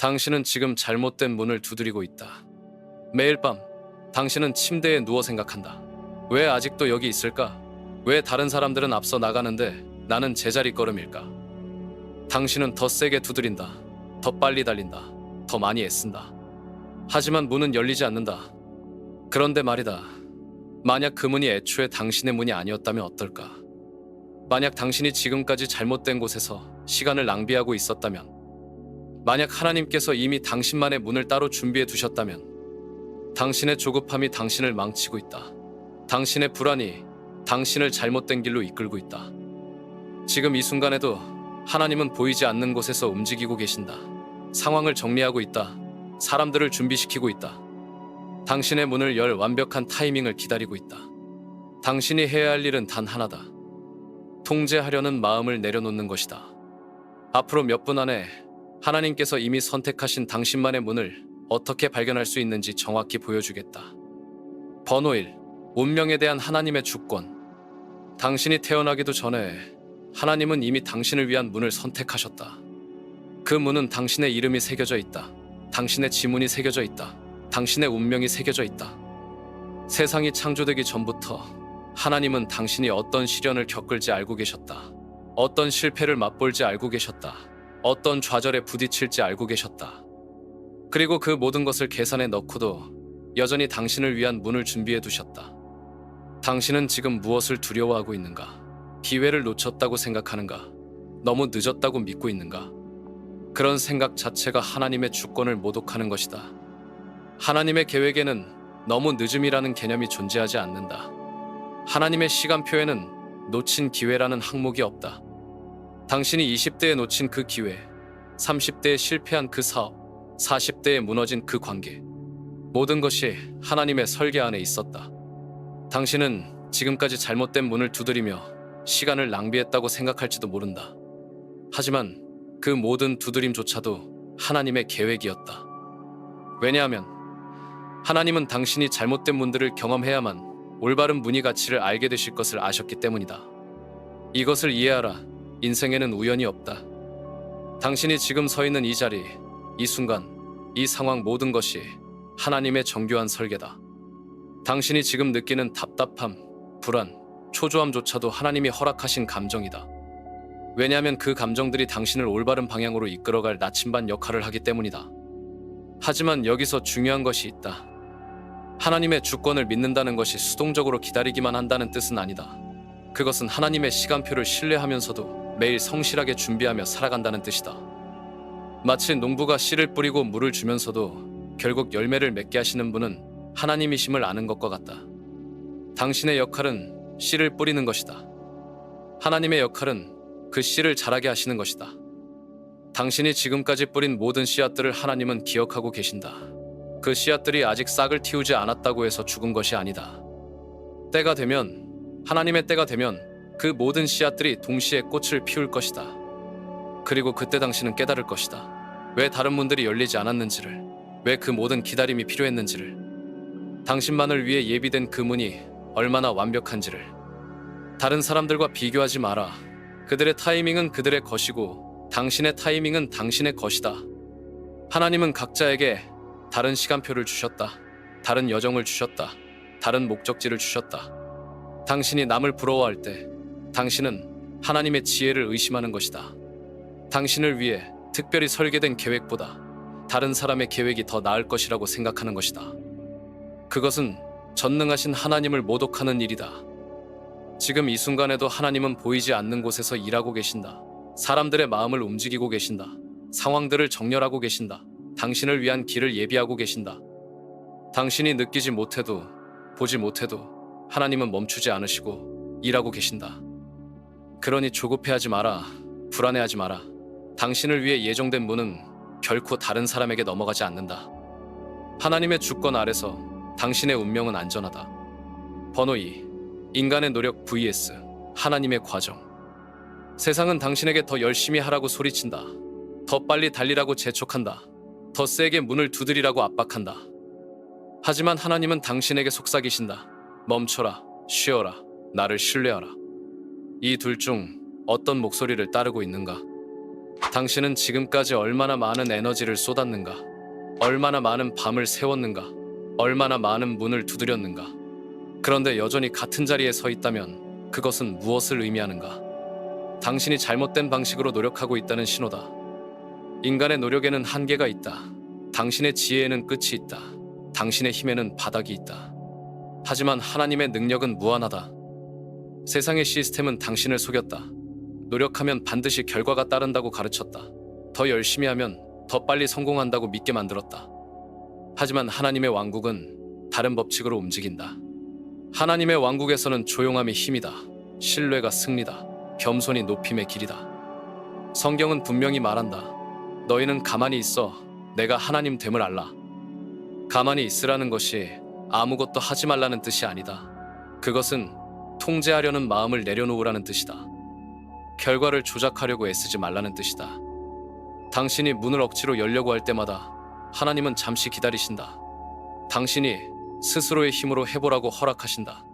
당신은 지금 잘못된 문을 두드리고 있다. 매일 밤 당신은 침대에 누워 생각한다. 왜 아직도 여기 있을까? 왜 다른 사람들은 앞서 나가는데 나는 제자리걸음일까? 당신은 더 세게 두드린다. 더 빨리 달린다. 더 많이 애쓴다. 하지만 문은 열리지 않는다. 그런데 말이다. 만약 그 문이 애초에 당신의 문이 아니었다면 어떨까? 만약 당신이 지금까지 잘못된 곳에서 시간을 낭비하고 있었다면, 만약 하나님께서 이미 당신만의 문을 따로 준비해 두셨다면, 당신의 조급함이 당신을 망치고 있다. 당신의 불안이 당신을 잘못된 길로 이끌고 있다. 지금 이 순간에도 하나님은 보이지 않는 곳에서 움직이고 계신다. 상황을 정리하고 있다. 사람들을 준비시키고 있다. 당신의 문을 열 완벽한 타이밍을 기다리고 있다. 당신이 해야 할 일은 단 하나다. 통제하려는 마음을 내려놓는 것이다. 앞으로 몇 분 안에 하나님께서 이미 선택하신 당신만의 문을 어떻게 발견할 수 있는지 정확히 보여주겠다. 번호 1. 운명에 대한 하나님의 주권. 당신이 태어나기도 전에 하나님은 이미 당신을 위한 문을 선택하셨다. 그 문은 당신의 이름이 새겨져 있다. 당신의 지문이 새겨져 있다. 당신의 운명이 새겨져 있다. 세상이 창조되기 전부터 하나님은 당신이 어떤 시련을 겪을지 알고 계셨다. 어떤 실패를 맛볼지 알고 계셨다. 어떤 좌절에 부딪힐지 알고 계셨다. 그리고 그 모든 것을 계산해 넣고도 여전히 당신을 위한 문을 준비해 두셨다. 당신은 지금 무엇을 두려워하고 있는가? 기회를 놓쳤다고 생각하는가? 너무 늦었다고 믿고 있는가? 그런 생각 자체가 하나님의 주권을 모독하는 것이다. 하나님의 계획에는 너무 늦음이라는 개념이 존재하지 않는다. 하나님의 시간표에는 놓친 기회라는 항목이 없다. 당신이 20대에 놓친 그 기회, 30대에 실패한 그 사업, 40대에 무너진 그 관계, 모든 것이 하나님의 설계 안에 있었다. 당신은 지금까지 잘못된 문을 두드리며 시간을 낭비했다고 생각할지도 모른다. 하지만 그 모든 두드림조차도 하나님의 계획이었다. 왜냐하면 하나님은 당신이 잘못된 문들을 경험해야만 올바른 문의 가치를 알게 되실 것을 아셨기 때문이다. 이것을 이해하라. 인생에는 우연이 없다. 당신이 지금 서 있는 이 자리, 이 순간, 이 상황 모든 것이 하나님의 정교한 설계다. 당신이 지금 느끼는 답답함, 불안, 초조함조차도 하나님이 허락하신 감정이다. 왜냐하면 그 감정들이 당신을 올바른 방향으로 이끌어갈 나침반 역할을 하기 때문이다. 하지만 여기서 중요한 것이 있다. 하나님의 주권을 믿는다는 것이 수동적으로 기다리기만 한다는 뜻은 아니다. 그것은 하나님의 시간표를 신뢰하면서도 매일 성실하게 준비하며 살아간다는 뜻이다. 마치 농부가 씨를 뿌리고 물을 주면서도 결국 열매를 맺게 하시는 분은 하나님이심을 아는 것과 같다. 당신의 역할은 씨를 뿌리는 것이다. 하나님의 역할은 그 씨를 자라게 하시는 것이다. 당신이 지금까지 뿌린 모든 씨앗들을 하나님은 기억하고 계신다. 그 씨앗들이 아직 싹을 틔우지 않았다고 해서 죽은 것이 아니다. 때가 되면, 하나님의 때가 되면 그 모든 씨앗들이 동시에 꽃을 피울 것이다. 그리고 그때 당신은 깨달을 것이다. 왜 다른 문들이 열리지 않았는지를, 왜 그 모든 기다림이 필요했는지를, 당신만을 위해 예비된 그 문이 얼마나 완벽한지를. 다른 사람들과 비교하지 마라. 그들의 타이밍은 그들의 것이고 당신의 타이밍은 당신의 것이다. 하나님은 각자에게 다른 시간표를 주셨다. 다른 여정을 주셨다. 다른 목적지를 주셨다. 당신이 남을 부러워할 때 당신은 하나님의 지혜를 의심하는 것이다. 당신을 위해 특별히 설계된 계획보다 다른 사람의 계획이 더 나을 것이라고 생각하는 것이다. 그것은 전능하신 하나님을 모독하는 일이다. 지금 이 순간에도 하나님은 보이지 않는 곳에서 일하고 계신다. 사람들의 마음을 움직이고 계신다. 상황들을 정렬하고 계신다. 당신을 위한 길을 예비하고 계신다. 당신이 느끼지 못해도 보지 못해도 하나님은 멈추지 않으시고 일하고 계신다. 그러니 조급해하지 마라. 불안해하지 마라. 당신을 위해 예정된 문은 결코 다른 사람에게 넘어가지 않는다. 하나님의 주권 아래서 당신의 운명은 안전하다. 번호 2. 인간의 노력 vs 하나님의 과정. 세상은 당신에게 더 열심히 하라고 소리친다. 더 빨리 달리라고 재촉한다. 더 세게 문을 두드리라고 압박한다. 하지만 하나님은 당신에게 속삭이신다. 멈춰라, 쉬어라, 나를 신뢰하라. 이 둘 중 어떤 목소리를 따르고 있는가? 당신은 지금까지 얼마나 많은 에너지를 쏟았는가? 얼마나 많은 밤을 새웠는가? 얼마나 많은 문을 두드렸는가? 그런데 여전히 같은 자리에 서 있다면 그것은 무엇을 의미하는가? 당신이 잘못된 방식으로 노력하고 있다는 신호다. 인간의 노력에는 한계가 있다. 당신의 지혜에는 끝이 있다. 당신의 힘에는 바닥이 있다. 하지만 하나님의 능력은 무한하다. 세상의 시스템은 당신을 속였다. 노력하면 반드시 결과가 따른다고 가르쳤다. 더 열심히 하면 더 빨리 성공한다고 믿게 만들었다. 하지만 하나님의 왕국은 다른 법칙으로 움직인다. 하나님의 왕국에서는 조용함이 힘이다. 신뢰가 승리다. 겸손이 높임의 길이다. 성경은 분명히 말한다. 너희는 가만히 있어 내가 하나님 됨을 알라. 가만히 있으라는 것이 아무것도 하지 말라는 뜻이 아니다. 그것은 통제하려는 마음을 내려놓으라는 뜻이다. 결과를 조작하려고 애쓰지 말라는 뜻이다. 당신이 문을 억지로 열려고 할 때마다 하나님은 잠시 기다리신다. 당신이 스스로의 힘으로 해보라고 허락하신다.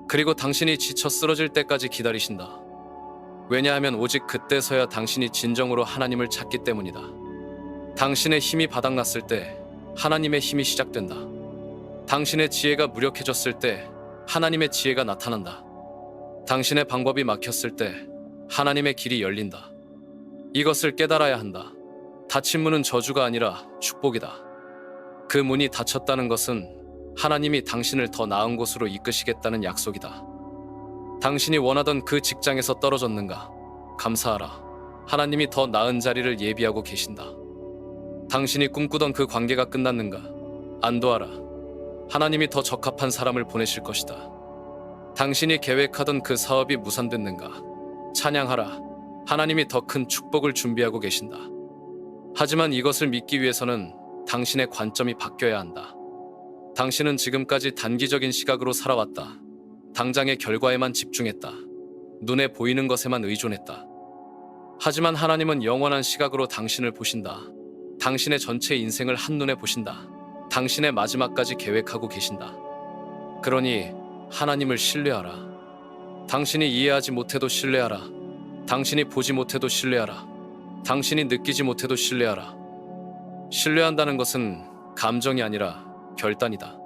그리고 당신이 지쳐 쓰러질 때까지 기다리신다. 왜냐하면 오직 그때서야 당신이 진정으로 하나님을 찾기 때문이다. 당신의 힘이 바닥났을 때 하나님의 힘이 시작된다. 당신의 지혜가 무력해졌을 때 하나님의 지혜가 나타난다. 당신의 방법이 막혔을 때 하나님의 길이 열린다. 이것을 깨달아야 한다. 닫힌 문은 저주가 아니라 축복이다. 그 문이 닫혔다는 것은 하나님이 당신을 더 나은 곳으로 이끄시겠다는 약속이다. 당신이 원하던 그 직장에서 떨어졌는가? 감사하라. 하나님이 더 나은 자리를 예비하고 계신다. 당신이 꿈꾸던 그 관계가 끝났는가? 안도하라. 하나님이 더 적합한 사람을 보내실 것이다. 당신이 계획하던 그 사업이 무산됐는가? 찬양하라. 하나님이 더 큰 축복을 준비하고 계신다. 하지만 이것을 믿기 위해서는 당신의 관점이 바뀌어야 한다. 당신은 지금까지 단기적인 시각으로 살아왔다. 당장의 결과에만 집중했다. 눈에 보이는 것에만 의존했다. 하지만 하나님은 영원한 시각으로 당신을 보신다. 당신의 전체 인생을 한눈에 보신다. 당신의 마지막까지 계획하고 계신다. 그러니 하나님을 신뢰하라. 당신이 이해하지 못해도 신뢰하라. 당신이 보지 못해도 신뢰하라. 당신이 느끼지 못해도 신뢰하라. 신뢰한다는 것은 감정이 아니라 결단이다.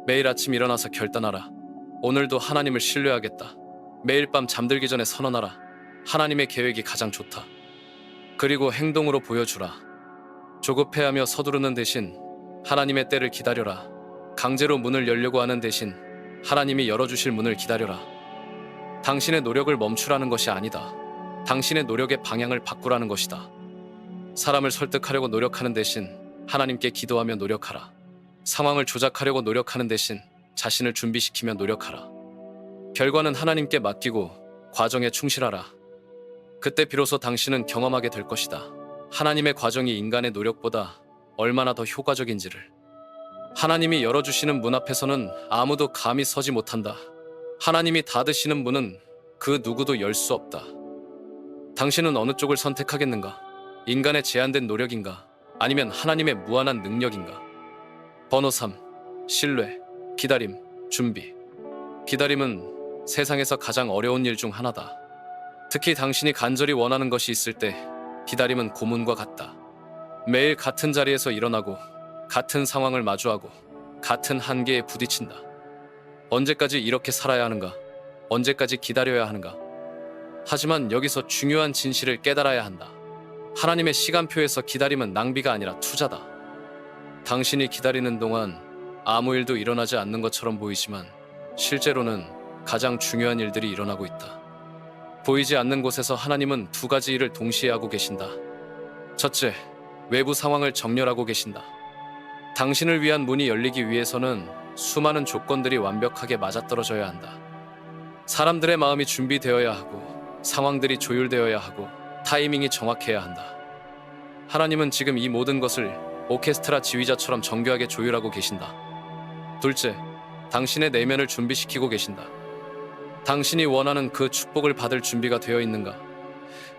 매일 아침 일어나서 결단하라. 오늘도 하나님을 신뢰하겠다. 매일 밤 잠들기 전에 선언하라. 하나님의 계획이 가장 좋다. 그리고 행동으로 보여주라. 조급해하며 서두르는 대신 하나님의 때를 기다려라. 강제로 문을 열려고 하는 대신 하나님이 열어주실 문을 기다려라. 당신의 노력을 멈추라는 것이 아니다. 당신의 노력의 방향을 바꾸라는 것이다. 사람을 설득하려고 노력하는 대신 하나님께 기도하며 노력하라. 상황을 조작하려고 노력하는 대신 자신을 준비시키며 노력하라. 결과는 하나님께 맡기고 과정에 충실하라. 그때 비로소 당신은 경험하게 될 것이다. 하나님의 과정이 인간의 노력보다 얼마나 더 효과적인지를. 하나님이 열어주시는 문 앞에서는 아무도 감히 서지 못한다. 하나님이 닫으시는 문은 그 누구도 열 수 없다. 당신은 어느 쪽을 선택하겠는가? 인간의 제한된 노력인가? 아니면 하나님의 무한한 능력인가? 번호 3. 신뢰, 기다림, 준비. 기다림은 세상에서 가장 어려운 일 중 하나다. 특히 당신이 간절히 원하는 것이 있을 때 기다림은 고문과 같다. 매일 같은 자리에서 일어나고 같은 상황을 마주하고 같은 한계에 부딪힌다. 언제까지 이렇게 살아야 하는가? 언제까지 기다려야 하는가? 하지만 여기서 중요한 진실을 깨달아야 한다. 하나님의 시간표에서 기다림은 낭비가 아니라 투자다. 당신이 기다리는 동안 아무 일도 일어나지 않는 것처럼 보이지만 실제로는 가장 중요한 일들이 일어나고 있다. 보이지 않는 곳에서 하나님은 두 가지 일을 동시에 하고 계신다. 첫째, 외부 상황을 정렬하고 계신다. 당신을 위한 문이 열리기 위해서는 수많은 조건들이 완벽하게 맞아떨어져야 한다. 사람들의 마음이 준비되어야 하고 상황들이 조율되어야 하고 타이밍이 정확해야 한다. 하나님은 지금 이 모든 것을 오케스트라 지휘자처럼 정교하게 조율하고 계신다. 둘째, 당신의 내면을 준비시키고 계신다. 당신이 원하는 그 축복을 받을 준비가 되어 있는가?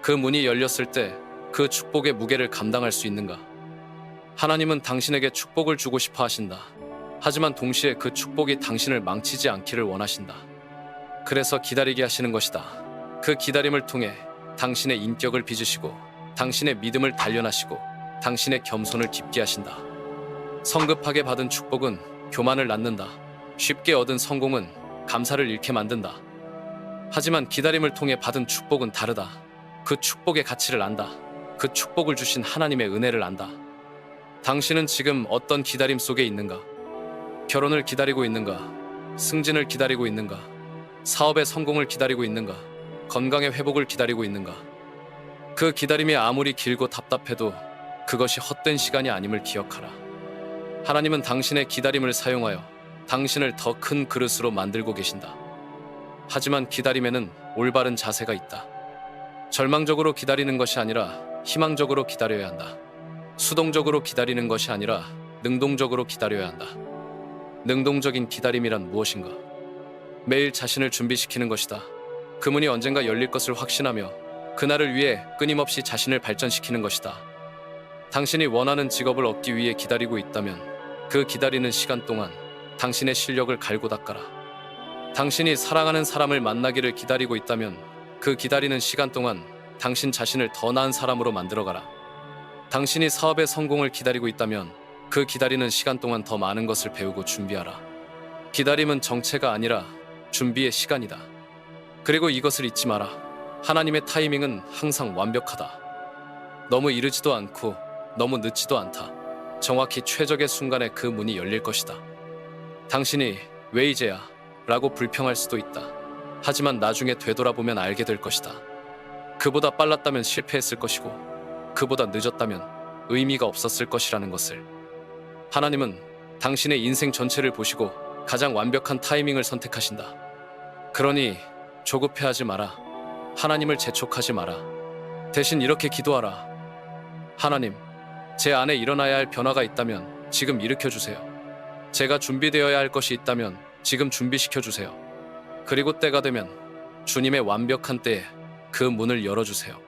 그 문이 열렸을 때 그 축복의 무게를 감당할 수 있는가? 하나님은 당신에게 축복을 주고 싶어 하신다. 하지만 동시에 그 축복이 당신을 망치지 않기를 원하신다. 그래서 기다리게 하시는 것이다. 그 기다림을 통해 당신의 인격을 빚으시고 당신의 믿음을 단련하시고 당신의 겸손을 깊게 하신다. 성급하게 받은 축복은 교만을 낳는다. 쉽게 얻은 성공은 감사를 잃게 만든다. 하지만 기다림을 통해 받은 축복은 다르다. 그 축복의 가치를 안다. 그 축복을 주신 하나님의 은혜를 안다. 당신은 지금 어떤 기다림 속에 있는가? 결혼을 기다리고 있는가? 승진을 기다리고 있는가? 사업의 성공을 기다리고 있는가? 건강의 회복을 기다리고 있는가? 그 기다림이 아무리 길고 답답해도 그것이 헛된 시간이 아님을 기억하라. 하나님은 당신의 기다림을 사용하여 당신을 더 큰 그릇으로 만들고 계신다. 하지만 기다림에는 올바른 자세가 있다. 절망적으로 기다리는 것이 아니라 희망적으로 기다려야 한다. 수동적으로 기다리는 것이 아니라 능동적으로 기다려야 한다. 능동적인 기다림이란 무엇인가? 매일 자신을 준비시키는 것이다. 그 문이 언젠가 열릴 것을 확신하며 그날을 위해 끊임없이 자신을 발전시키는 것이다. 당신이 원하는 직업을 얻기 위해 기다리고 있다면 그 기다리는 시간 동안 당신의 실력을 갈고 닦아라. 당신이 사랑하는 사람을 만나기를 기다리고 있다면 그 기다리는 시간 동안 당신 자신을 더 나은 사람으로 만들어가라. 당신이 사업의 성공을 기다리고 있다면 그 기다리는 시간 동안 더 많은 것을 배우고 준비하라. 기다림은 정체가 아니라 준비의 시간이다. 그리고 이것을 잊지 마라. 하나님의 타이밍은 항상 완벽하다. 너무 이르지도 않고 너무 늦지도 않다. 정확히 최적의 순간에 그 문이 열릴 것이다. 당신이 왜 이제야? 라고 불평할 수도 있다. 하지만 나중에 되돌아보면 알게 될 것이다. 그보다 빨랐다면 실패했을 것이고 그보다 늦었다면 의미가 없었을 것이라는 것을. 하나님은 당신의 인생 전체를 보시고 가장 완벽한 타이밍을 선택하신다. 그러니 조급해하지 마라. 하나님을 재촉하지 마라. 대신 이렇게 기도하라. 하나님, 제 안에 일어나야 할 변화가 있다면 지금 일으켜주세요. 제가 준비되어야 할 것이 있다면 지금 준비시켜주세요. 그리고 때가 되면 주님의 완벽한 때에 그 문을 열어주세요.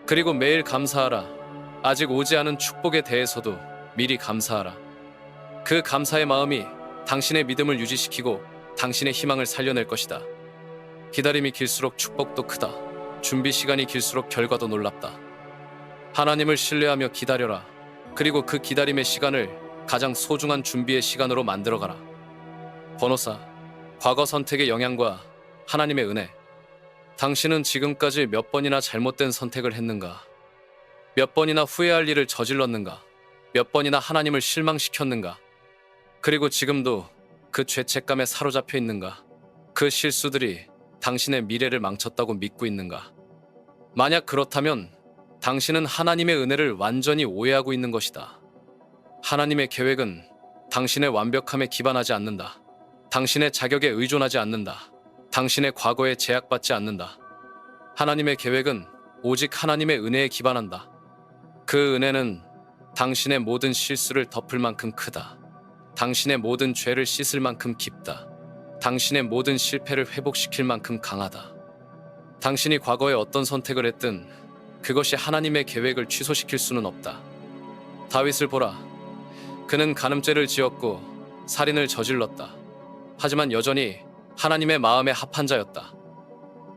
그리고 매일 감사하라. 아직 오지 않은 축복에 대해서도 미리 감사하라. 그 감사의 마음이 당신의 믿음을 유지시키고 당신의 희망을 살려낼 것이다. 기다림이 길수록 축복도 크다. 준비 시간이 길수록 결과도 놀랍다. 하나님을 신뢰하며 기다려라. 그리고 그 기다림의 시간을 가장 소중한 준비의 시간으로 만들어가라. 번호사, 과거 선택의 영향과 하나님의 은혜. 당신은 지금까지 몇 번이나 잘못된 선택을 했는가? 몇 번이나 후회할 일을 저질렀는가? 몇 번이나 하나님을 실망시켰는가? 그리고 지금도 그 죄책감에 사로잡혀 있는가? 그 실수들이 당신의 미래를 망쳤다고 믿고 있는가? 만약 그렇다면 당신은 하나님의 은혜를 완전히 오해하고 있는 것이다. 하나님의 계획은 당신의 완벽함에 기반하지 않는다. 당신의 자격에 의존하지 않는다. 당신의 과거에 제약받지 않는다. 하나님의 계획은 오직 하나님의 은혜에 기반한다. 그 은혜는 당신의 모든 실수를 덮을 만큼 크다. 당신의 모든 죄를 씻을 만큼 깊다. 당신의 모든 실패를 회복시킬 만큼 강하다. 당신이 과거에 어떤 선택을 했든 그것이 하나님의 계획을 취소시킬 수는 없다. 다윗을 보라. 그는 간음죄를 지었고 살인을 저질렀다. 하지만 여전히 하나님의 마음에 합한 자였다.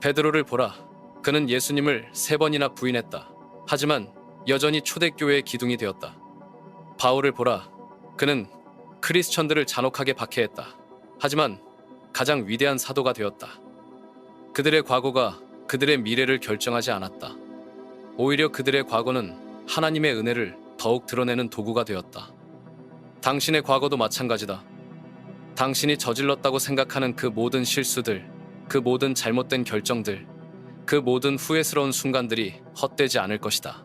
베드로를 보라. 그는 예수님을 3번이나 부인했다. 하지만 여전히 초대교회의 기둥이 되었다. 바울을 보라. 그는 크리스천들을 잔혹하게 박해했다. 하지만 가장 위대한 사도가 되었다. 그들의 과거가 그들의 미래를 결정하지 않았다. 오히려 그들의 과거는 하나님의 은혜를 더욱 드러내는 도구가 되었다. 당신의 과거도 마찬가지다. 당신이 저질렀다고 생각하는 그 모든 실수들, 그 모든 잘못된 결정들, 그 모든 후회스러운 순간들이 헛되지 않을 것이다.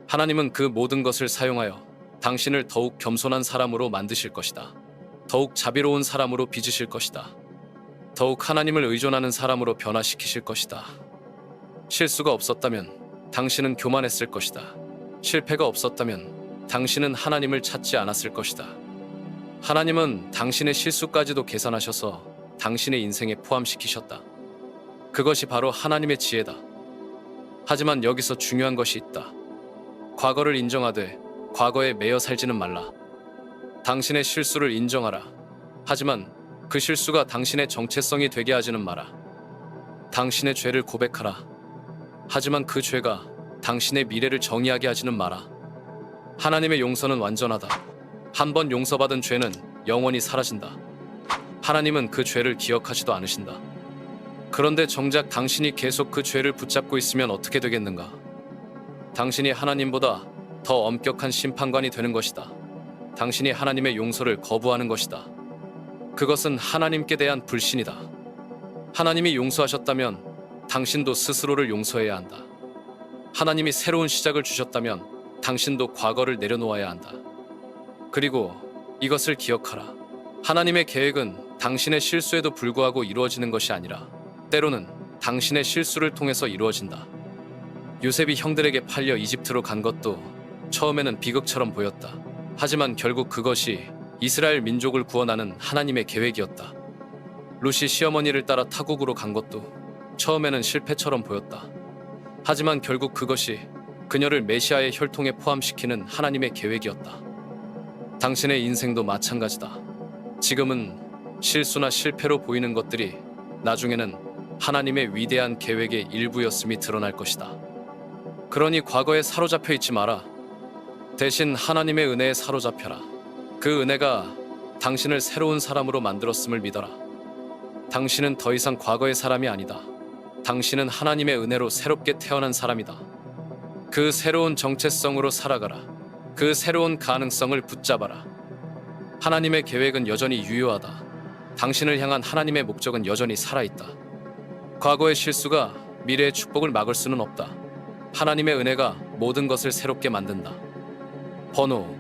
하나님은 그 모든 것을 사용하여 당신을 더욱 겸손한 사람으로 만드실 것이다. 더욱 자비로운 사람으로 빚으실 것이다. 더욱 하나님을 의존하는 사람으로 변화시키실 것이다. 실수가 없었다면 당신은 교만했을 것이다. 실패가 없었다면 당신은 하나님을 찾지 않았을 것이다. 하나님은 당신의 실수까지도 계산하셔서 당신의 인생에 포함시키셨다. 그것이 바로 하나님의 지혜다. 하지만 여기서 중요한 것이 있다. 과거를 인정하되 과거에 매여 살지는 말라. 당신의 실수를 인정하라. 하지만 그 실수가 당신의 정체성이 되게 하지는 마라. 당신의 죄를 고백하라. 하지만 그 죄가 당신의 미래를 정의하게 하지는 마라. 하나님의 용서는 완전하다. 한 번 용서받은 죄는 영원히 사라진다. 하나님은 그 죄를 기억하지도 않으신다. 그런데 정작 당신이 계속 그 죄를 붙잡고 있으면 어떻게 되겠는가? 당신이 하나님보다 더 엄격한 심판관이 되는 것이다. 당신이 하나님의 용서를 거부하는 것이다. 그것은 하나님께 대한 불신이다. 하나님이 용서하셨다면 당신도 스스로를 용서해야 한다. 하나님이 새로운 시작을 주셨다면 당신도 과거를 내려놓아야 한다. 그리고 이것을 기억하라. 하나님의 계획은 당신의 실수에도 불구하고 이루어지는 것이 아니라 때로는 당신의 실수를 통해서 이루어진다. 요셉이 형들에게 팔려 이집트로 간 것도 처음에는 비극처럼 보였다. 하지만 결국 그것이 이스라엘 민족을 구원하는 하나님의 계획이었다. 룻이 시어머니를 따라 타국으로 간 것도 처음에는 실패처럼 보였다. 하지만 결국 그것이 그녀를 메시아의 혈통에 포함시키는 하나님의 계획이었다. 당신의 인생도 마찬가지다. 지금은 실수나 실패로 보이는 것들이 나중에는 하나님의 위대한 계획의 일부였음이 드러날 것이다. 그러니 과거에 사로잡혀 있지 마라. 대신 하나님의 은혜에 사로잡혀라. 그 은혜가 당신을 새로운 사람으로 만들었음을 믿어라. 당신은 더 이상 과거의 사람이 아니다. 당신은 하나님의 은혜로 새롭게 태어난 사람이다. 그 새로운 정체성으로 살아가라. 그 새로운 가능성을 붙잡아라. 하나님의 계획은 여전히 유효하다. 당신을 향한 하나님의 목적은 여전히 살아있다. 과거의 실수가 미래의 축복을 막을 수는 없다. 하나님의 은혜가 모든 것을 새롭게 만든다. 번호,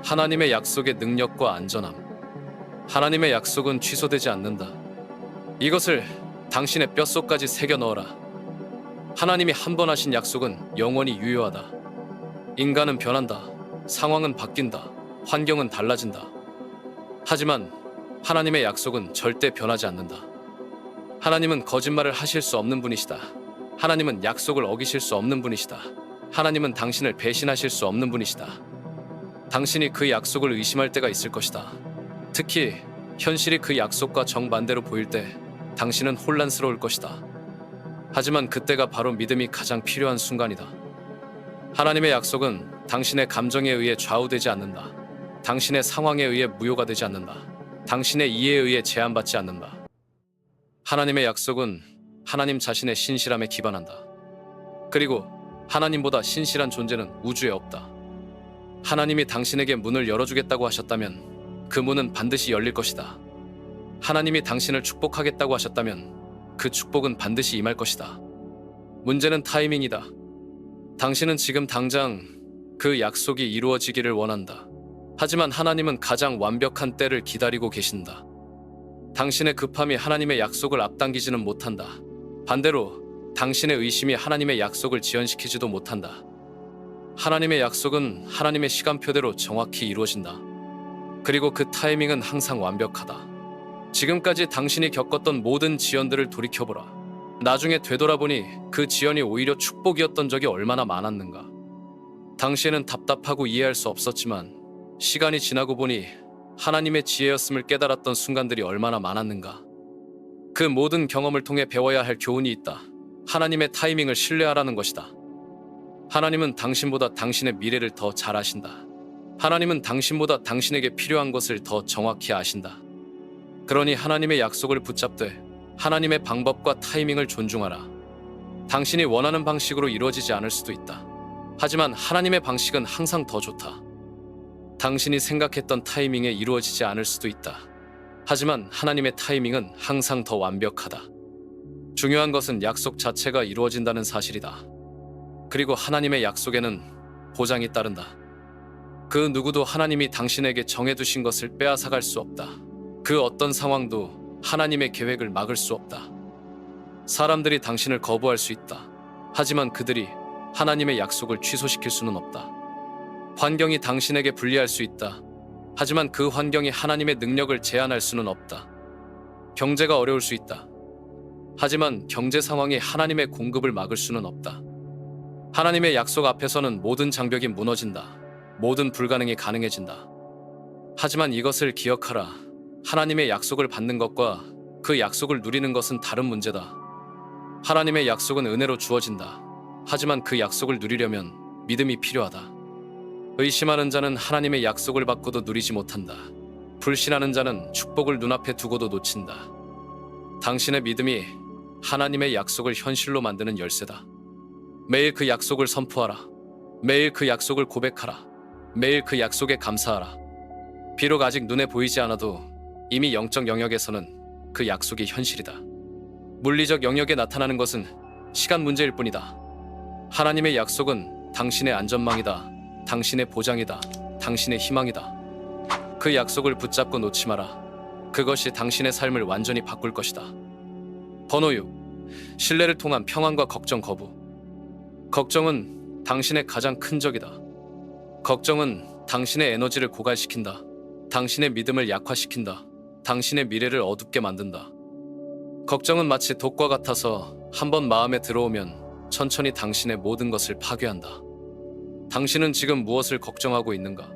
하나님의 약속의 능력과 안전함. 하나님의 약속은 취소되지 않는다. 이것을 당신의 뼛속까지 새겨 넣어라. 하나님이 한 번 하신 약속은 영원히 유효하다. 인간은 변한다. 상황은 바뀐다. 환경은 달라진다. 하지만 하나님의 약속은 절대 변하지 않는다. 하나님은 거짓말을 하실 수 없는 분이시다. 하나님은 약속을 어기실 수 없는 분이시다. 하나님은 당신을 배신하실 수 없는 분이시다. 당신이 그 약속을 의심할 때가 있을 것이다. 특히 현실이 그 약속과 정반대로 보일 때 당신은 혼란스러울 것이다. 하지만 그때가 바로 믿음이 가장 필요한 순간이다. 하나님의 약속은 당신의 감정에 의해 좌우되지 않는다. 당신의 상황에 의해 무효가 되지 않는다. 당신의 이해에 의해 제한받지 않는다. 하나님의 약속은 하나님 자신의 신실함에 기반한다. 그리고 하나님보다 신실한 존재는 우주에 없다. 하나님이 당신에게 문을 열어주겠다고 하셨다면 그 문은 반드시 열릴 것이다. 하나님이 당신을 축복하겠다고 하셨다면 그 축복은 반드시 임할 것이다. 문제는 타이밍이다. 당신은 지금 당장 그 약속이 이루어지기를 원한다. 하지만 하나님은 가장 완벽한 때를 기다리고 계신다. 당신의 급함이 하나님의 약속을 앞당기지는 못한다. 반대로 당신의 의심이 하나님의 약속을 지연시키지도 못한다. 하나님의 약속은 하나님의 시간표대로 정확히 이루어진다. 그리고 그 타이밍은 항상 완벽하다. 지금까지 당신이 겪었던 모든 지연들을 돌이켜보라. 나중에 되돌아보니 그 지연이 오히려 축복이었던 적이 얼마나 많았는가. 당시에는 답답하고 이해할 수 없었지만 시간이 지나고 보니 하나님의 지혜였음을 깨달았던 순간들이 얼마나 많았는가. 그 모든 경험을 통해 배워야 할 교훈이 있다. 하나님의 타이밍을 신뢰하라는 것이다. 하나님은 당신보다 당신의 미래를 더 잘 아신다. 하나님은 당신보다 당신에게 필요한 것을 더 정확히 아신다. 그러니 하나님의 약속을 붙잡되 하나님의 방법과 타이밍을 존중하라. 당신이 원하는 방식으로 이루어지지 않을 수도 있다. 하지만 하나님의 방식은 항상 더 좋다. 당신이 생각했던 타이밍에 이루어지지 않을 수도 있다. 하지만 하나님의 타이밍은 항상 더 완벽하다. 중요한 것은 약속 자체가 이루어진다는 사실이다. 그리고 하나님의 약속에는 보장이 따른다. 그 누구도 하나님이 당신에게 정해두신 것을 빼앗아갈 수 없다. 그 어떤 상황도 하나님의 계획을 막을 수 없다. 사람들이 당신을 거부할 수 있다. 하지만 그들이 하나님의 약속을 취소시킬 수는 없다. 환경이 당신에게 불리할 수 있다. 하지만 그 환경이 하나님의 능력을 제한할 수는 없다. 경제가 어려울 수 있다. 하지만 경제 상황이 하나님의 공급을 막을 수는 없다. 하나님의 약속 앞에서는 모든 장벽이 무너진다. 모든 불가능이 가능해진다. 하지만 이것을 기억하라. 하나님의 약속을 받는 것과 그 약속을 누리는 것은 다른 문제다. 하나님의 약속은 은혜로 주어진다. 하지만 그 약속을 누리려면 믿음이 필요하다. 의심하는 자는 하나님의 약속을 받고도 누리지 못한다. 불신하는 자는 축복을 눈앞에 두고도 놓친다. 당신의 믿음이 하나님의 약속을 현실로 만드는 열쇠다. 매일 그 약속을 선포하라. 매일 그 약속을 고백하라. 매일 그 약속에 감사하라. 비록 아직 눈에 보이지 않아도 이미 영적 영역에서는 그 약속이 현실이다. 물리적 영역에 나타나는 것은 시간 문제일 뿐이다. 하나님의 약속은 당신의 안전망이다. 당신의 보장이다. 당신의 희망이다. 그 약속을 붙잡고 놓지 마라. 그것이 당신의 삶을 완전히 바꿀 것이다. 번호 6. 신뢰를 통한 평안과 걱정 거부. 걱정은 당신의 가장 큰 적이다. 걱정은 당신의 에너지를 고갈시킨다. 당신의 믿음을 약화시킨다. 당신의 미래를 어둡게 만든다. 걱정은 마치 독과 같아서 한번 마음에 들어오면 천천히 당신의 모든 것을 파괴한다. 당신은 지금 무엇을 걱정하고 있는가?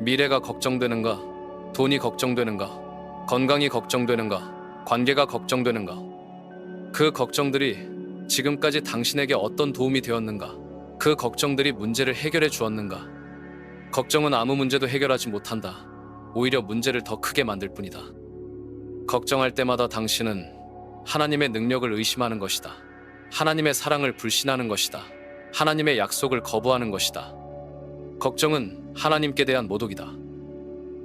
미래가 걱정되는가? 돈이 걱정되는가? 건강이 걱정되는가? 관계가 걱정되는가? 그 걱정들이 지금까지 당신에게 어떤 도움이 되었는가? 그 걱정들이 문제를 해결해 주었는가? 걱정은 아무 문제도 해결하지 못한다. 오히려 문제를 더 크게 만들 뿐이다. 걱정할 때마다 당신은 하나님의 능력을 의심하는 것이다. 하나님의 사랑을 불신하는 것이다. 하나님의 약속을 거부하는 것이다. 걱정은 하나님께 대한 모독이다.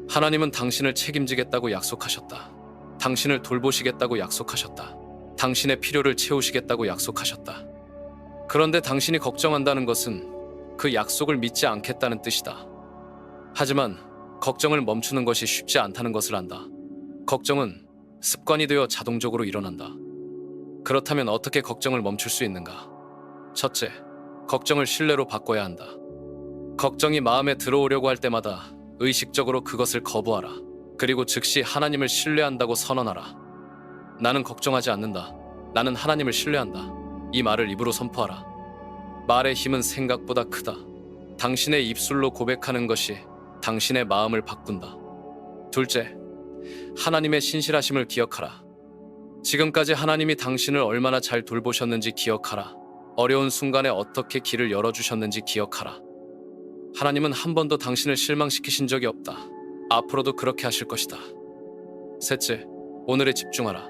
하나님은 당신을 책임지겠다고 약속하셨다. 당신을 돌보시겠다고 약속하셨다. 당신의 필요를 채우시겠다고 약속하셨다. 그런데 당신이 걱정한다는 것은 그 약속을 믿지 않겠다는 뜻이다. 하지만 걱정을 멈추는 것이 쉽지 않다는 것을 안다. 걱정은 습관이 되어 자동적으로 일어난다. 그렇다면 어떻게 걱정을 멈출 수 있는가? 첫째, 걱정을 신뢰로 바꿔야 한다. 걱정이 마음에 들어오려고 할 때마다 의식적으로 그것을 거부하라. 그리고 즉시 하나님을 신뢰한다고 선언하라. 나는 걱정하지 않는다. 나는 하나님을 신뢰한다. 이 말을 입으로 선포하라. 말의 힘은 생각보다 크다. 당신의 입술로 고백하는 것이 당신의 마음을 바꾼다. 둘째, 하나님의 신실하심을 기억하라. 지금까지 하나님이 당신을 얼마나 잘 돌보셨는지 기억하라. 어려운 순간에 어떻게 길을 열어주셨는지 기억하라. 하나님은 한 번도 당신을 실망시키신 적이 없다. 앞으로도 그렇게 하실 것이다. 셋째, 오늘에 집중하라.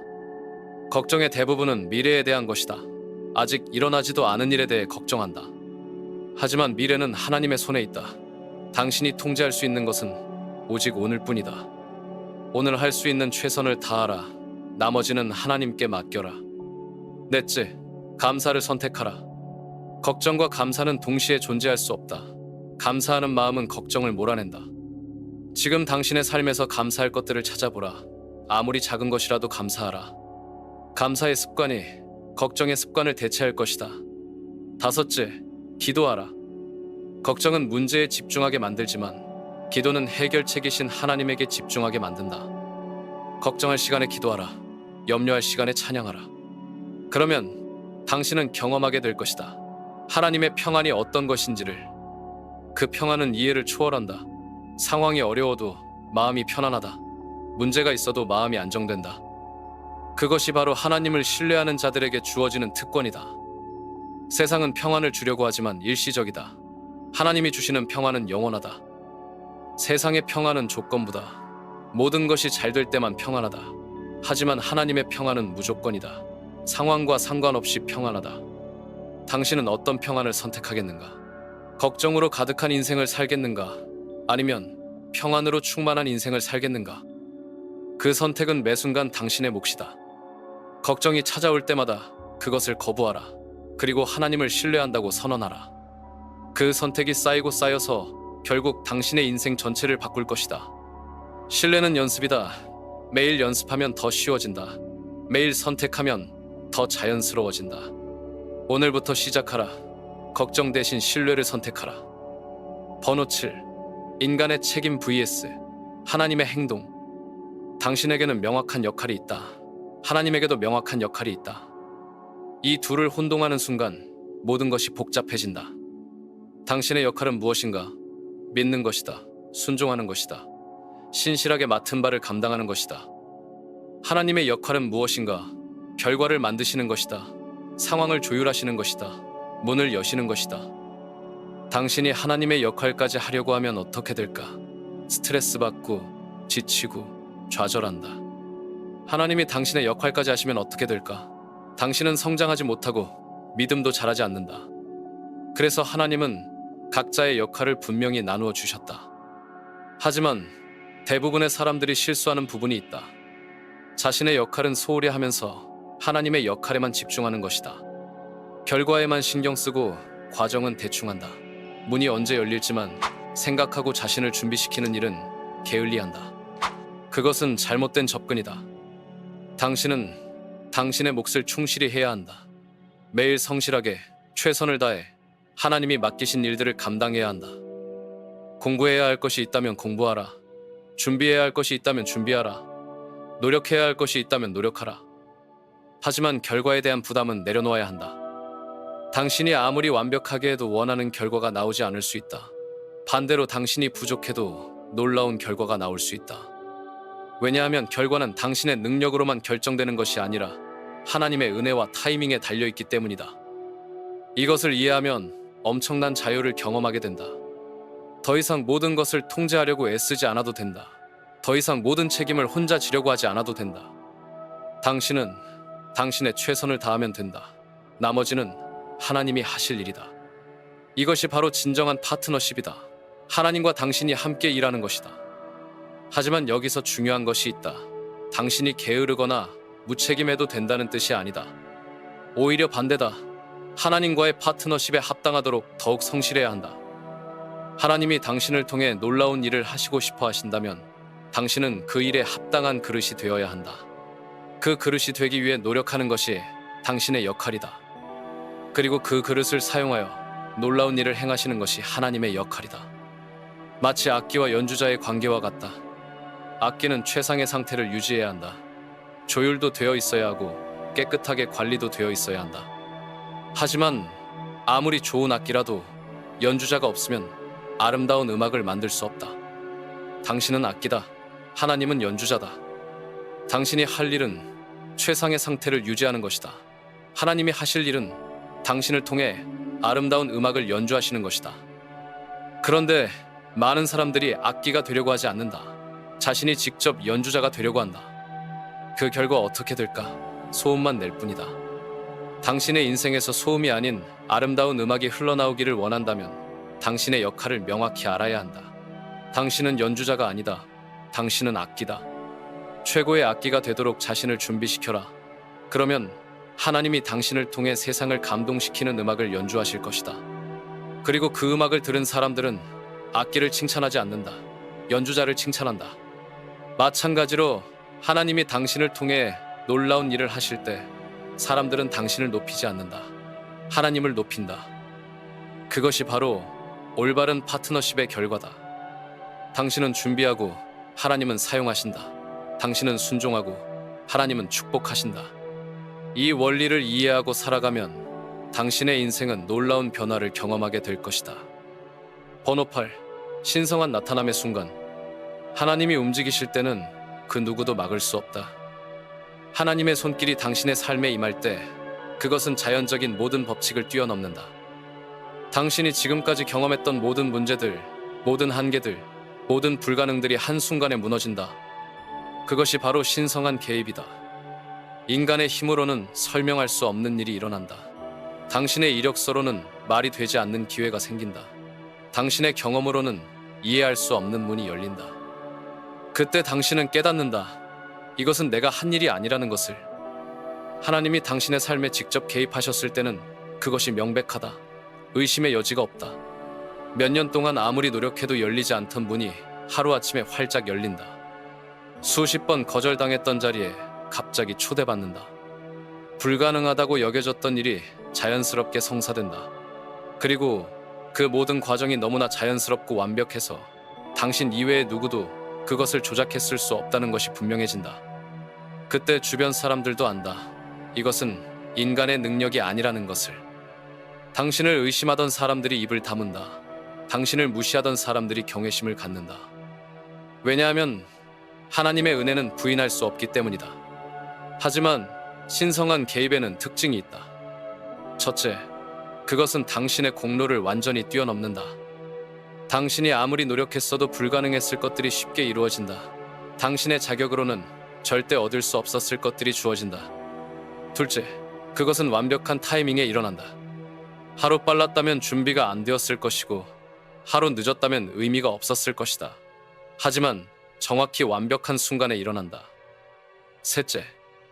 걱정의 대부분은 미래에 대한 것이다. 아직 일어나지도 않은 일에 대해 걱정한다. 하지만 미래는 하나님의 손에 있다. 당신이 통제할 수 있는 것은 오직 오늘뿐이다. 오늘 할 수 있는 최선을 다하라. 나머지는 하나님께 맡겨라. 넷째, 감사를 선택하라. 걱정과 감사는 동시에 존재할 수 없다. 감사하는 마음은 걱정을 몰아낸다. 지금 당신의 삶에서 감사할 것들을 찾아보라. 아무리 작은 것이라도 감사하라. 감사의 습관이 걱정의 습관을 대체할 것이다. 다섯째, 기도하라. 걱정은 문제에 집중하게 만들지만 기도는 해결책이신 하나님에게 집중하게 만든다. 걱정할 시간에 기도하라. 염려할 시간에 찬양하라. 그러면 당신은 경험하게 될 것이다. 하나님의 평안이 어떤 것인지를. 그 평안은 이해를 초월한다. 상황이 어려워도 마음이 편안하다. 문제가 있어도 마음이 안정된다. 그것이 바로 하나님을 신뢰하는 자들에게 주어지는 특권이다. 세상은 평안을 주려고 하지만 일시적이다. 하나님이 주시는 평안은 영원하다. 세상의 평안은 조건부다. 모든 것이 잘 될 때만 평안하다. 하지만 하나님의 평안은 무조건이다. 상황과 상관없이 평안하다. 당신은 어떤 평안을 선택하겠는가? 걱정으로 가득한 인생을 살겠는가? 아니면 평안으로 충만한 인생을 살겠는가? 그 선택은 매 순간 당신의 몫이다. 걱정이 찾아올 때마다 그것을 거부하라. 그리고 하나님을 신뢰한다고 선언하라. 그 선택이 쌓이고 쌓여서 결국 당신의 인생 전체를 바꿀 것이다. 신뢰는 연습이다. 매일 연습하면 더 쉬워진다. 매일 선택하면 더 자연스러워진다. 오늘부터 시작하라. 걱정 대신 신뢰를 선택하라. 번호 7. 인간의 책임 vs 하나님의 행동. 당신에게는 명확한 역할이 있다. 하나님에게도 명확한 역할이 있다. 이 둘을 혼동하는 순간 모든 것이 복잡해진다. 당신의 역할은 무엇인가? 믿는 것이다. 순종하는 것이다. 신실하게 맡은 바를 감당하는 것이다. 하나님의 역할은 무엇인가? 결과를 만드시는 것이다. 상황을 조율하시는 것이다. 문을 여시는 것이다. 당신이 하나님의 역할까지 하려고 하면 어떻게 될까? 스트레스 받고 지치고 좌절한다. 하나님이 당신의 역할까지 하시면 어떻게 될까? 당신은 성장하지 못하고 믿음도 자라지 않는다. 그래서 하나님은 각자의 역할을 분명히 나누어 주셨다. 하지만 대부분의 사람들이 실수하는 부분이 있다. 자신의 역할은 소홀히 하면서 하나님의 역할에만 집중하는 것이다. 결과에만 신경 쓰고 과정은 대충 한다. 문이 언제 열릴지만 생각하고 자신을 준비시키는 일은 게을리한다. 그것은 잘못된 접근이다. 당신은 당신의 몫을 충실히 해야 한다. 매일 성실하게 최선을 다해 하나님이 맡기신 일들을 감당해야 한다. 공부해야 할 것이 있다면 공부하라. 준비해야 할 것이 있다면 준비하라. 노력해야 할 것이 있다면 노력하라. 하지만 결과에 대한 부담은 내려놓아야 한다. 당신이 아무리 완벽하게 해도 원하는 결과가 나오지 않을 수 있다. 반대로 당신이 부족해도 놀라운 결과가 나올 수 있다. 왜냐하면 결과는 당신의 능력으로만 결정되는 것이 아니라 하나님의 은혜와 타이밍에 달려있기 때문이다. 이것을 이해하면 엄청난 자유를 경험하게 된다. 더 이상 모든 것을 통제하려고 애쓰지 않아도 된다. 더 이상 모든 책임을 혼자 지려고 하지 않아도 된다. 당신은 당신의 최선을 다하면 된다. 나머지는 하나님이 하실 일이다. 이것이 바로 진정한 파트너십이다. 하나님과 당신이 함께 일하는 것이다. 하지만 여기서 중요한 것이 있다. 당신이 게으르거나 무책임해도 된다는 뜻이 아니다. 오히려 반대다. 하나님과의 파트너십에 합당하도록 더욱 성실해야 한다. 하나님이 당신을 통해 놀라운 일을 하시고 싶어 하신다면 당신은 그 일에 합당한 그릇이 되어야 한다. 그 그릇이 되기 위해 노력하는 것이 당신의 역할이다. 그리고 그 그릇을 사용하여 놀라운 일을 행하시는 것이 하나님의 역할이다. 마치 악기와 연주자의 관계와 같다. 악기는 최상의 상태를 유지해야 한다. 조율도 되어 있어야 하고 깨끗하게 관리도 되어 있어야 한다. 하지만 아무리 좋은 악기라도 연주자가 없으면 아름다운 음악을 만들 수 없다. 당신은 악기다. 하나님은 연주자다. 당신이 할 일은 최상의 상태를 유지하는 것이다. 하나님이 하실 일은 당신을 통해 아름다운 음악을 연주하시는 것이다. 그런데 많은 사람들이 악기가 되려고 하지 않는다. 자신이 직접 연주자가 되려고 한다. 그 결과 어떻게 될까? 소음만 낼 뿐이다. 당신의 인생에서 소음이 아닌 아름다운 음악이 흘러나오기를 원한다면 당신의 역할을 명확히 알아야 한다. 당신은 연주자가 아니다. 당신은 악기다. 최고의 악기가 되도록 자신을 준비시켜라. 그러면 하나님이 당신을 통해 세상을 감동시키는 음악을 연주하실 것이다. 그리고 그 음악을 들은 사람들은 악기를 칭찬하지 않는다. 연주자를 칭찬한다. 마찬가지로 하나님이 당신을 통해 놀라운 일을 하실 때 사람들은 당신을 높이지 않는다. 하나님을 높인다. 그것이 바로 올바른 파트너십의 결과다. 당신은 준비하고 하나님은 사용하신다. 당신은 순종하고 하나님은 축복하신다. 이 원리를 이해하고 살아가면 당신의 인생은 놀라운 변화를 경험하게 될 것이다. 번호 8. 신성한 나타남의 순간. 하나님이 움직이실 때는 그 누구도 막을 수 없다. 하나님의 손길이 당신의 삶에 임할 때 그것은 자연적인 모든 법칙을 뛰어넘는다. 당신이 지금까지 경험했던 모든 문제들, 모든 한계들, 모든 불가능들이 한순간에 무너진다. 그것이 바로 신성한 개입이다. 인간의 힘으로는 설명할 수 없는 일이 일어난다. 당신의 이력서로는 말이 되지 않는 기회가 생긴다. 당신의 경험으로는 이해할 수 없는 문이 열린다. 그때 당신은 깨닫는다. 이것은 내가 한 일이 아니라는 것을. 하나님이 당신의 삶에 직접 개입하셨을 때는 그것이 명백하다. 의심의 여지가 없다. 몇 년 동안 아무리 노력해도 열리지 않던 문이 하루아침에 활짝 열린다. 수십 번 거절당했던 자리에 갑자기 초대받는다. 불가능하다고 여겨졌던 일이 자연스럽게 성사된다. 그리고 그 모든 과정이 너무나 자연스럽고 완벽해서 당신 이외의 누구도 그것을 조작했을 수 없다는 것이 분명해진다. 그때 주변 사람들도 안다. 이것은 인간의 능력이 아니라는 것을. 당신을 의심하던 사람들이 입을 다문다. 당신을 무시하던 사람들이 경외심을 갖는다. 왜냐하면 하나님의 은혜는 부인할 수 없기 때문이다. 하지만 신성한 개입에는 특징이 있다. 첫째, 그것은 당신의 공로를 완전히 뛰어넘는다. 당신이 아무리 노력했어도 불가능했을 것들이 쉽게 이루어진다. 당신의 자격으로는 절대 얻을 수 없었을 것들이 주어진다. 둘째, 그것은 완벽한 타이밍에 일어난다. 하루 빨랐다면 준비가 안 되었을 것이고, 하루 늦었다면 의미가 없었을 것이다. 하지만 정확히 완벽한 순간에 일어난다. 셋째,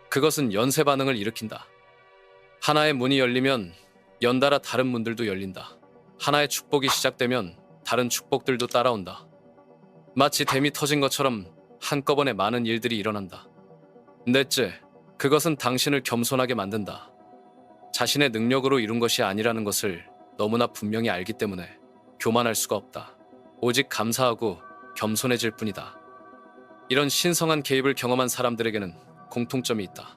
그것은 연쇄 반응을 일으킨다. 하나의 문이 열리면 연달아 다른 문들도 열린다. 하나의 축복이 시작되면 다른 축복들도 따라온다. 마치 댐이 터진 것처럼 한꺼번에 많은 일들이 일어난다. 넷째, 그것은 당신을 겸손하게 만든다. 자신의 능력으로 이룬 것이 아니라는 것을 너무나 분명히 알기 때문에 교만할 수가 없다. 오직 감사하고 겸손해질 뿐이다. 이런 신성한 개입을 경험한 사람들에게는 공통점이 있다.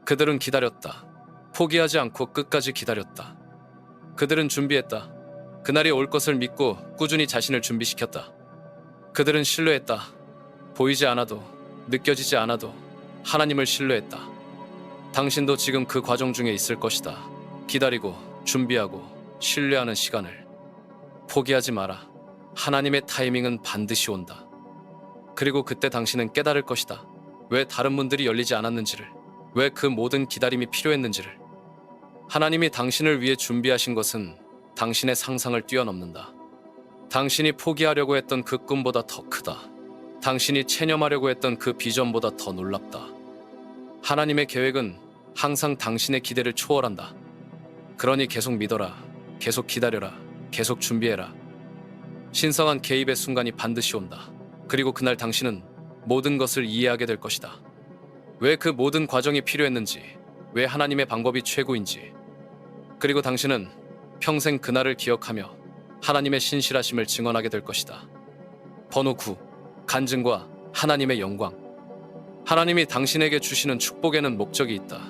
그들은 기다렸다. 포기하지 않고 끝까지 기다렸다. 그들은 준비했다. 그날이 올 것을 믿고 꾸준히 자신을 준비시켰다. 그들은 신뢰했다. 보이지 않아도, 느껴지지 않아도 하나님을 신뢰했다. 당신도 지금 그 과정 중에 있을 것이다. 기다리고, 준비하고, 신뢰하는 시간을. 포기하지 마라. 하나님의 타이밍은 반드시 온다. 그리고 그때 당신은 깨달을 것이다. 왜 다른 문들이 열리지 않았는지를, 왜 그 모든 기다림이 필요했는지를. 하나님이 당신을 위해 준비하신 것은 당신의 상상을 뛰어넘는다. 당신이 포기하려고 했던 그 꿈보다 더 크다. 당신이 체념하려고 했던 그 비전보다 더 놀랍다. 하나님의 계획은 항상 당신의 기대를 초월한다. 그러니 계속 믿어라. 계속 기다려라. 계속 준비해라. 신성한 개입의 순간이 반드시 온다. 그리고 그날 당신은 모든 것을 이해하게 될 것이다. 왜 그 모든 과정이 필요했는지, 왜 하나님의 방법이 최고인지. 그리고 당신은 평생 그날을 기억하며 하나님의 신실하심을 증언하게 될 것이다. 번호 9. 간증과 하나님의 영광. 하나님이 당신에게 주시는 축복에는 목적이 있다.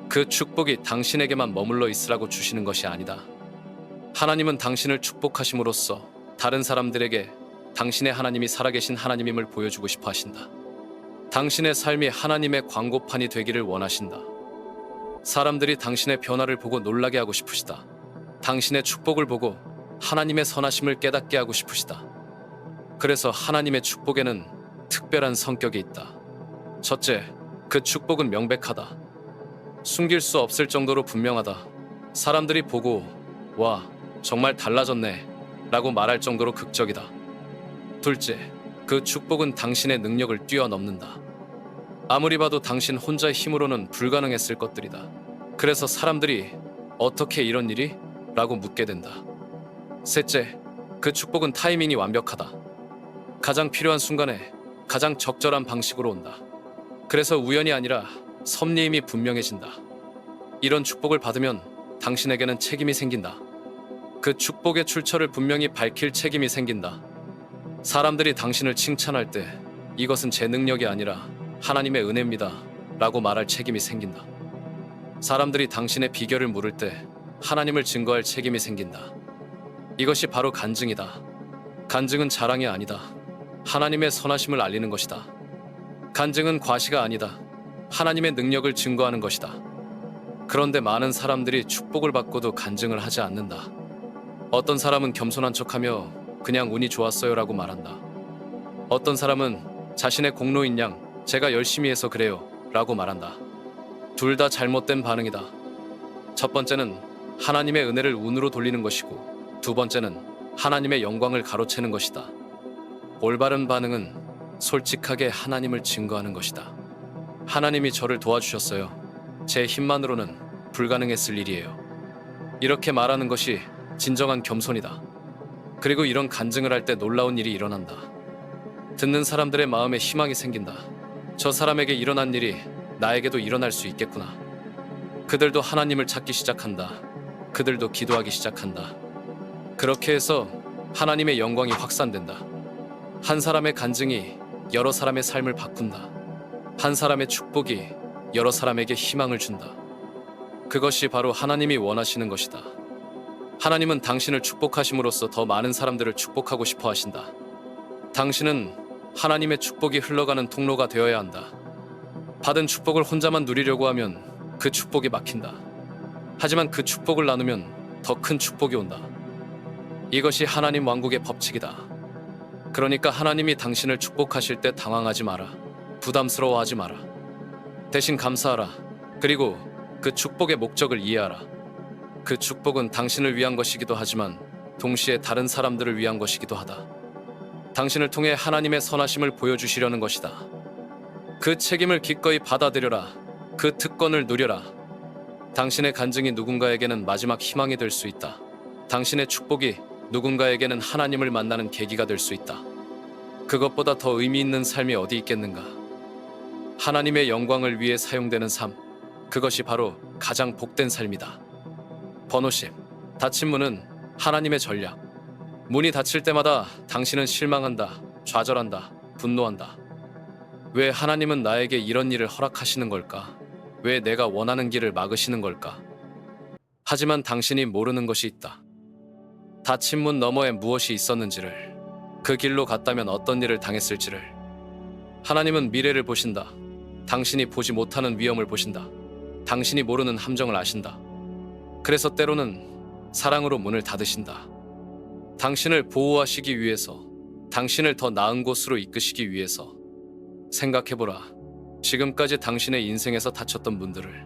그 축복이 당신에게만 머물러 있으라고 주시는 것이 아니다. 하나님은 당신을 축복하심으로써 다른 사람들에게 당신의 하나님이 살아계신 하나님임을 보여주고 싶어 하신다. 당신의 삶이 하나님의 광고판이 되기를 원하신다. 사람들이 당신의 변화를 보고 놀라게 하고 싶으시다. 당신의 축복을 보고 하나님의 선하심을 깨닫게 하고 싶으시다. 그래서 하나님의 축복에는 특별한 성격이 있다. 첫째, 그 축복은 명백하다. 숨길 수 없을 정도로 분명하다. 사람들이 보고 와, 정말 달라졌네 라고 말할 정도로 극적이다. 둘째, 그 축복은 당신의 능력을 뛰어넘는다. 아무리 봐도 당신 혼자의 힘으로는 불가능했을 것들이다. 그래서 사람들이 어떻게 이런 일이? 라고 묻게 된다. 셋째, 그 축복은 타이밍이 완벽하다. 가장 필요한 순간에 가장 적절한 방식으로 온다. 그래서 우연이 아니라 섭리임이 분명해진다. 이런 축복을 받으면 당신에게는 책임이 생긴다. 그 축복의 출처를 분명히 밝힐 책임이 생긴다. 사람들이 당신을 칭찬할 때 이것은 제 능력이 아니라 하나님의 은혜입니다 라고 말할 책임이 생긴다. 사람들이 당신의 비결을 물을 때 하나님을 증거할 책임이 생긴다. 이것이 바로 간증이다. 간증은 자랑이 아니다. 하나님의 선하심을 알리는 것이다. 간증은 과시가 아니다. 하나님의 능력을 증거하는 것이다. 그런데 많은 사람들이 축복을 받고도 간증을 하지 않는다. 어떤 사람은 겸손한 척하며 그냥 운이 좋았어요 라고 말한다. 어떤 사람은 자신의 공로인 양 제가 열심히 해서 그래요 라고 말한다. 둘 다 잘못된 반응이다. 첫 번째는 하나님의 은혜를 운으로 돌리는 것이고, 두 번째는 하나님의 영광을 가로채는 것이다. 올바른 반응은 솔직하게 하나님을 증거하는 것이다. 하나님이 저를 도와주셨어요. 제 힘만으로는 불가능했을 일이에요. 이렇게 말하는 것이 진정한 겸손이다. 그리고 이런 간증을 할 때 놀라운 일이 일어난다. 듣는 사람들의 마음에 희망이 생긴다. 저 사람에게 일어난 일이 나에게도 일어날 수 있겠구나. 그들도 하나님을 찾기 시작한다. 그들도 기도하기 시작한다. 그렇게 해서 하나님의 영광이 확산된다. 한 사람의 간증이 여러 사람의 삶을 바꾼다. 한 사람의 축복이 여러 사람에게 희망을 준다. 그것이 바로 하나님이 원하시는 것이다. 하나님은 당신을 축복하심으로써 더 많은 사람들을 축복하고 싶어 하신다. 당신은 하나님의 축복이 흘러가는 통로가 되어야 한다. 받은 축복을 혼자만 누리려고 하면 그 축복이 막힌다. 하지만 그 축복을 나누면 더 큰 축복이 온다. 이것이 하나님 왕국의 법칙이다. 그러니까 하나님이 당신을 축복하실 때 당황하지 마라. 부담스러워하지 마라. 대신 감사하라. 그리고 그 축복의 목적을 이해하라. 그 축복은 당신을 위한 것이기도 하지만 동시에 다른 사람들을 위한 것이기도 하다. 당신을 통해 하나님의 선하심을 보여주시려는 것이다. 그 책임을 기꺼이 받아들여라. 그 특권을 누려라. 당신의 간증이 누군가에게는 마지막 희망이 될 수 있다. 당신의 축복이 누군가에게는 하나님을 만나는 계기가 될 수 있다. 그것보다 더 의미 있는 삶이 어디 있겠는가? 하나님의 영광을 위해 사용되는 삶, 그것이 바로 가장 복된 삶이다. 번호 10. 닫힌 문은 하나님의 전략. 문이 닫힐 때마다 당신은 실망한다, 좌절한다, 분노한다. 왜 하나님은 나에게 이런 일을 허락하시는 걸까? 왜 내가 원하는 길을 막으시는 걸까? 하지만 당신이 모르는 것이 있다. 닫힌 문 너머에 무엇이 있었는지를, 그 길로 갔다면 어떤 일을 당했을지를. 하나님은 미래를 보신다. 당신이 보지 못하는 위험을 보신다. 당신이 모르는 함정을 아신다. 그래서 때로는 사랑으로 문을 닫으신다. 당신을 보호하시기 위해서, 당신을 더 나은 곳으로 이끄시기 위해서. 생각해보라. 지금까지 당신의 인생에서 닫혔던 문들을.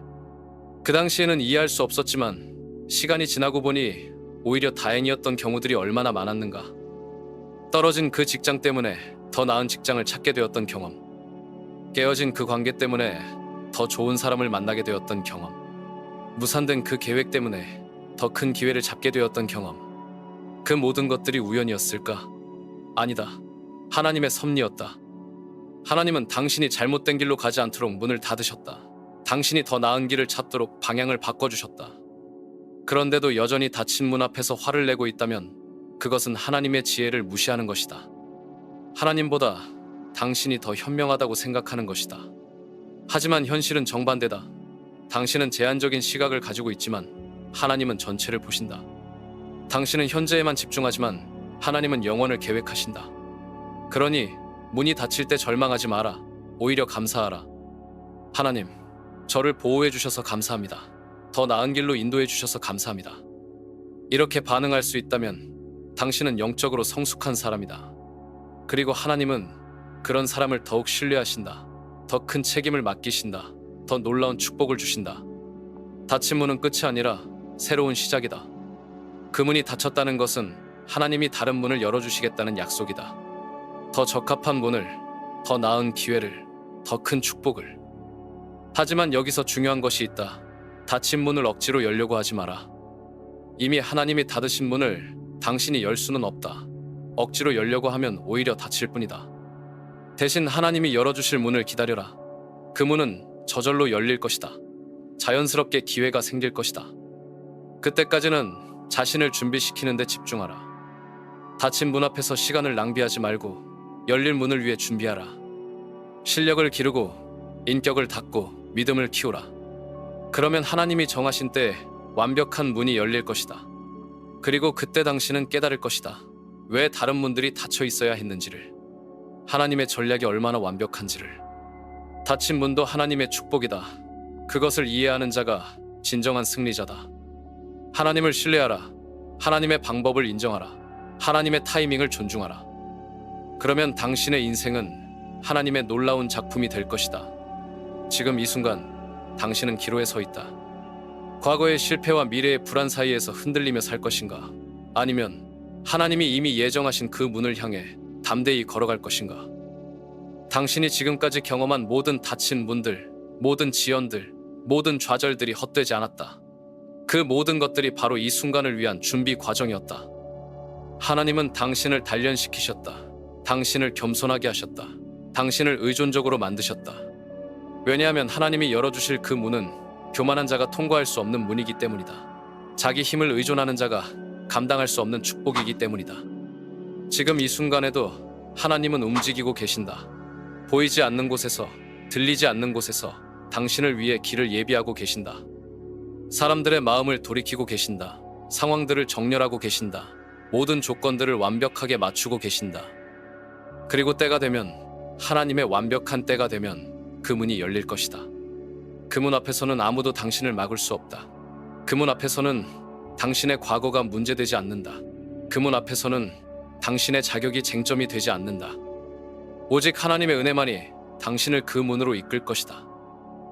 그 당시에는 이해할 수 없었지만 시간이 지나고 보니 오히려 다행이었던 경우들이 얼마나 많았는가. 떨어진 그 직장 때문에 더 나은 직장을 찾게 되었던 경험. 깨어진 그 관계 때문에 더 좋은 사람을 만나게 되었던 경험. 무산된 그 계획 때문에 더 큰 기회를 잡게 되었던 경험. 그 모든 것들이 우연이었을까? 아니다. 하나님의 섭리였다. 하나님은 당신이 잘못된 길로 가지 않도록 문을 닫으셨다. 당신이 더 나은 길을 찾도록 방향을 바꿔주셨다. 그런데도 여전히 닫힌 문 앞에서 화를 내고 있다면 그것은 하나님의 지혜를 무시하는 것이다. 하나님보다 당신이 더 현명하다고 생각하는 것이다. 하지만 현실은 정반대다. 당신은 제한적인 시각을 가지고 있지만 하나님은 전체를 보신다. 당신은 현재에만 집중하지만 하나님은 영원을 계획하신다. 그러니 문이 닫힐 때 절망하지 마라. 오히려 감사하라. 하나님, 저를 보호해 주셔서 감사합니다. 더 나은 길로 인도해 주셔서 감사합니다. 이렇게 반응할 수 있다면 당신은 영적으로 성숙한 사람이다. 그리고 하나님은 그런 사람을 더욱 신뢰하신다. 더 큰 책임을 맡기신다. 더 놀라운 축복을 주신다. 닫힌 문은 끝이 아니라 새로운 시작이다. 그 문이 닫혔다는 것은 하나님이 다른 문을 열어주시겠다는 약속이다. 더 적합한 문을, 더 나은 기회를, 더 큰 축복을. 하지만 여기서 중요한 것이 있다. 닫힌 문을 억지로 열려고 하지 마라. 이미 하나님이 닫으신 문을 당신이 열 수는 없다. 억지로 열려고 하면 오히려 닫힐 뿐이다. 대신 하나님이 열어주실 문을 기다려라. 그 문은 저절로 열릴 것이다. 자연스럽게 기회가 생길 것이다. 그때까지는 자신을 준비시키는 데 집중하라. 닫힌 문 앞에서 시간을 낭비하지 말고 열릴 문을 위해 준비하라. 실력을 기르고 인격을 닦고 믿음을 키우라. 그러면 하나님이 정하신 때에 완벽한 문이 열릴 것이다. 그리고 그때 당신은 깨달을 것이다. 왜 다른 문들이 닫혀 있어야 했는지를. 하나님의 전략이 얼마나 완벽한지를. 닫힌 문도 하나님의 축복이다. 그것을 이해하는 자가 진정한 승리자다. 하나님을 신뢰하라. 하나님의 방법을 인정하라. 하나님의 타이밍을 존중하라. 그러면 당신의 인생은 하나님의 놀라운 작품이 될 것이다. 지금 이 순간 당신은 기로에 서 있다. 과거의 실패와 미래의 불안 사이에서 흔들리며 살 것인가? 아니면 하나님이 이미 예정하신 그 문을 향해 담대히 걸어갈 것인가? 당신이 지금까지 경험한 모든 닫힌 문들, 모든 지연들, 모든 좌절들이 헛되지 않았다. 그 모든 것들이 바로 이 순간을 위한 준비 과정이었다. 하나님은 당신을 단련시키셨다. 당신을 겸손하게 하셨다. 당신을 의존적으로 만드셨다. 왜냐하면 하나님이 열어주실 그 문은 교만한 자가 통과할 수 없는 문이기 때문이다. 자기 힘을 의존하는 자가 감당할 수 없는 축복이기 때문이다. 지금 이 순간에도 하나님은 움직이고 계신다. 보이지 않는 곳에서, 들리지 않는 곳에서 당신을 위해 길을 예비하고 계신다. 사람들의 마음을 돌이키고 계신다. 상황들을 정렬하고 계신다. 모든 조건들을 완벽하게 맞추고 계신다. 그리고 때가 되면, 하나님의 완벽한 때가 되면 그 문이 열릴 것이다. 그 문 앞에서는 아무도 당신을 막을 수 없다. 그 문 앞에서는 당신의 과거가 문제되지 않는다. 그 문 앞에서는 당신의 자격이 쟁점이 되지 않는다. 오직 하나님의 은혜만이 당신을 그 문으로 이끌 것이다.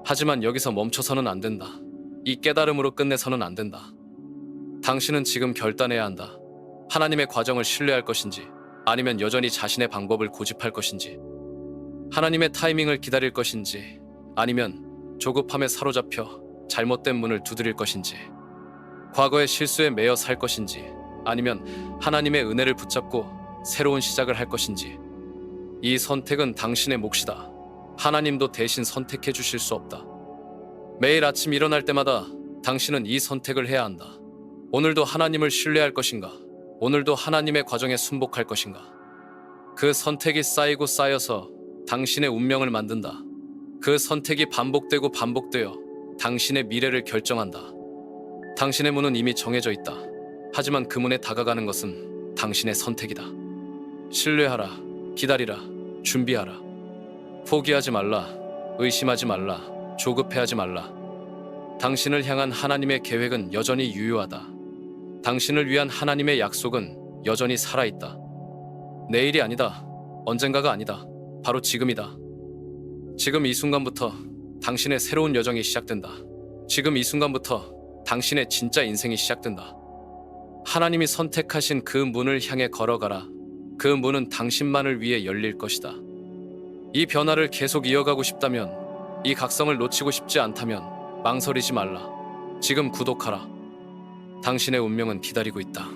하지만 여기서 멈춰서는 안 된다. 이 깨달음으로 끝내서는 안 된다. 당신은 지금 결단해야 한다. 하나님의 과정을 신뢰할 것인지 아니면 여전히 자신의 방법을 고집할 것인지, 하나님의 타이밍을 기다릴 것인지 아니면 조급함에 사로잡혀 잘못된 문을 두드릴 것인지, 과거의 실수에 매여 살 것인지 아니면 하나님의 은혜를 붙잡고 새로운 시작을 할 것인지, 이 선택은 당신의 몫이다. 하나님도 대신 선택해 주실 수 없다. 매일 아침 일어날 때마다 당신은 이 선택을 해야 한다. 오늘도 하나님을 신뢰할 것인가? 오늘도 하나님의 과정에 순복할 것인가? 그 선택이 쌓이고 쌓여서 당신의 운명을 만든다. 그 선택이 반복되고 반복되어 당신의 미래를 결정한다. 당신의 문은 이미 정해져 있다. 하지만 그 문에 다가가는 것은 당신의 선택이다. 신뢰하라, 기다리라, 준비하라. 포기하지 말라, 의심하지 말라, 조급해하지 말라. 당신을 향한 하나님의 계획은 여전히 유효하다. 당신을 위한 하나님의 약속은 여전히 살아있다. 내일이 아니다. 언젠가가 아니다. 바로 지금이다. 지금 이 순간부터 당신의 새로운 여정이 시작된다. 지금 이 순간부터 당신의 진짜 인생이 시작된다. 하나님이 선택하신 그 문을 향해 걸어가라. 그 문은 당신만을 위해 열릴 것이다. 이 변화를 계속 이어가고 싶다면, 이 각성을 놓치고 싶지 않다면 망설이지 말라. 지금 구독하라. 당신의 운명은 기다리고 있다.